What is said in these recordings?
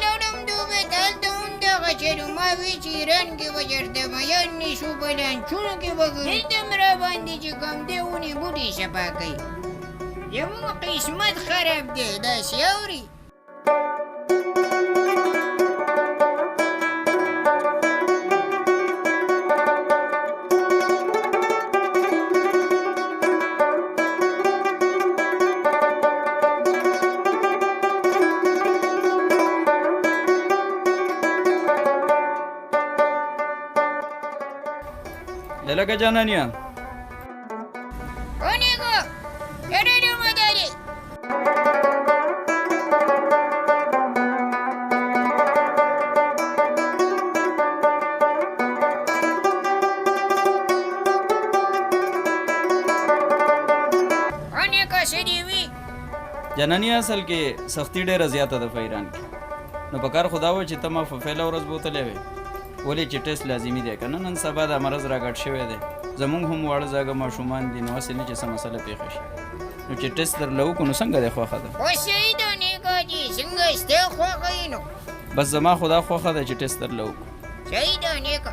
لاړم دوبۍ ته، هلته هم دغه چلو. ما وی چې ایران کې به چېرته میان نه شو، په لانچونو کې به دلته م راباندې چې کوم دی ونې بوټي صفا کوي. زموږ قسمت خراب دی داسې اوري. لکه جانانیه ونیګو چېرې مداري ونیګو څه دي وي جانانیه اصل کې سختی ډېره زیاته ده په ایران کې. نو په کار خدا و چې ته ما په فعله ورځ بوتلی وې، ولې چې ټیسټ لازمي دی که نه. نن سبا دا مرض راګډ شوی دی، زمونږ هم واړه زاږه ماشومان دي، نو هسې نه چې څه مسله پېښه شي. نو چې ټیسټ درله وکړو نو څنګه دی خوښه ده؟ اوس صحیح ده نیکه جي، څنګه ستا خوښه یې نو؟ بس زما خدا خوښه ده چې ټیسټ درله وکړو. صحیح ده نیکه.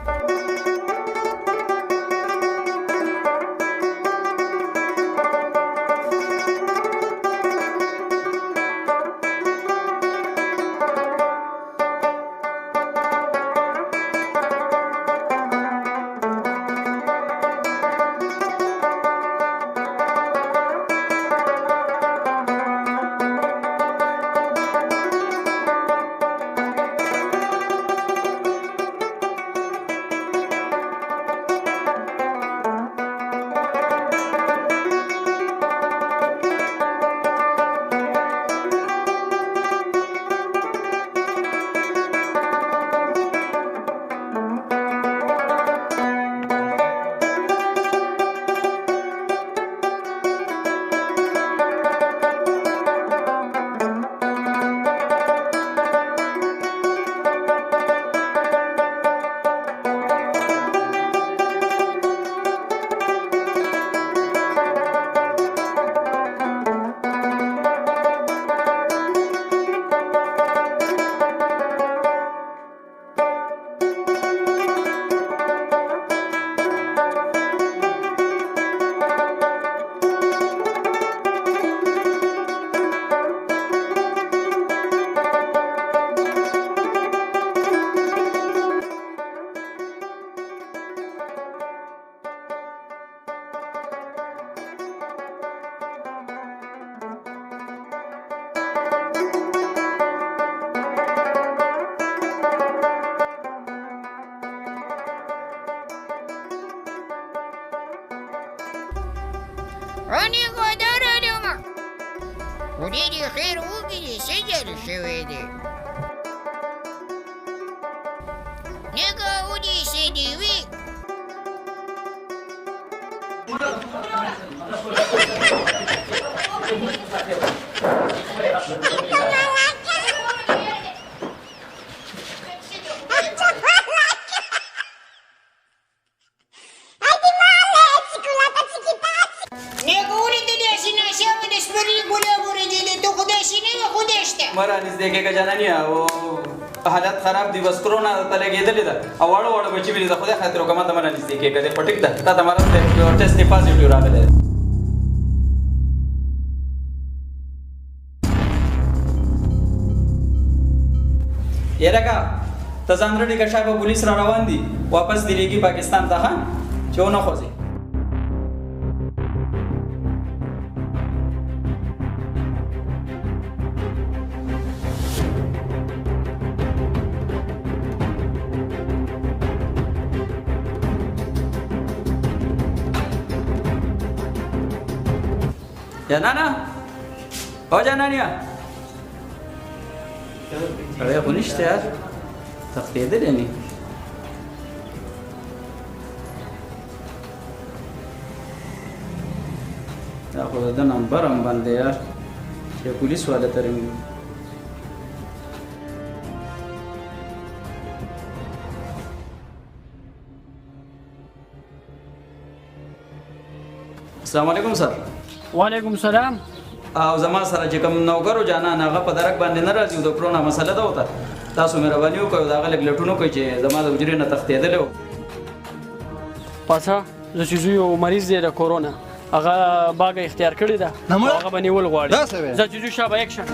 ونیګو دا راډیومه خدای دې خیر وکړي، څه جل شوی دی نیکه؟ ودې څه دې وي؟ مره نږدې کېږه جانانیه، او حالت خراب دی، بس کرونا ته لګېدلې ده او واړه واړه بچي مې دي. د خدای خاطر وکړه ما ته مره نږدې کېږه دی، خو ټیک ده تا ته مرض دی، ټیسټ یې پازیټیو راغلی دی. یاره کا ته ځان رډې که شا به پولیس را روان دي، واپس دې لېږي پاکستان ته ښه، چې ونه خوځې. جانانه او جانانیه سړی خو نشته یار، تښتېدلی نه. دا خو د ده نمبر هم بند دی یار، چې پولیس والا ته رنګ. السلام علیکم سر. وعلیکم السلام. او زما سره چې کوم نوکرو جانان هغه په درک باندې نه راځي د کرونا مسله ده وته تاسو مهرباني وکړئ دا غلګ لټونو کوي چې زما د حجرې نه تښتېدلی و پاچا زه چې زوی یو مریض دی د کورونا هغه باګه اختیار کړې ده او هغه به نیول غواړي زه چې زوی شابه یک شه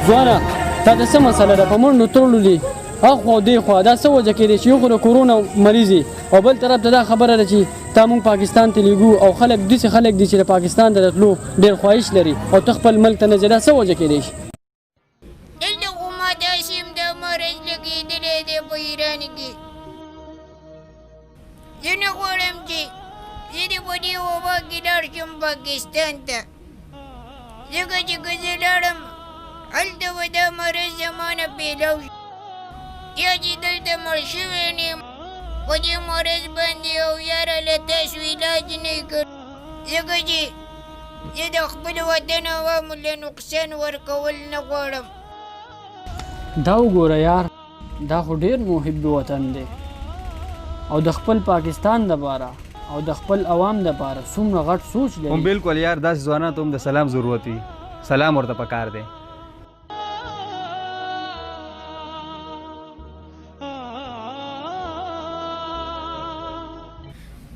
ځوانه دا د څه مسله ده په منډو تړلو دي اخوا او دېخوا دا څه وجه کېدی چې یو خو د کورونا مریض یې او بل طرف ته دا خبره ده چې تا موږ پاکستان ته لیږو او خلک داسې خلک دي چې د پاکستان ته د تلو ډېر خواهش لري او ته خپل ملک ته نه ځې دا څه وجه کېدی شي دلته خو ما داسې هم د مرض لګېدلی دی په ایران کې زه نه غواړم چې زه د په دې وبا کې لاړ شم پاکستان ته ځکه چې که زه لاړم هلته به دا مرض زما نه پیدا شي یا چې دلته مړ شوی نه یم په دې مرض باندې او یاره له تاسو علاج نه یې کړ ځکه چې زه د خپل وطن عوامو له نقصان ورکول نه غواړم دا وګوره یار دا خو ډېر محب وطن دی او د خپل پاکستان دپاره او د خپل عوام دپاره څومره غټ سوچ لري هم بالکل یار داسې ځوانان ته هم د سلام ضرورت وي سلام ورته پکار دی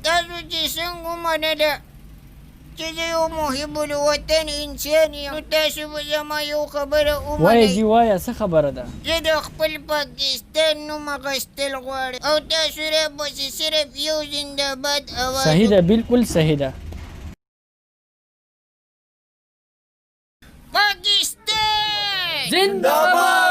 تاسو چې څنګه ومنله چې زه یو محب الوطن انسان یم نو تاسو به زما یو خبره وایه ومنئ جي وایه څه خبره ده زه د خپل پاکستان نوم اخیستل غواړم او تاسو راباسې صرف یو زنده آباد اواز صحیح ده بالکل صحیح ده پاکستان زنده باد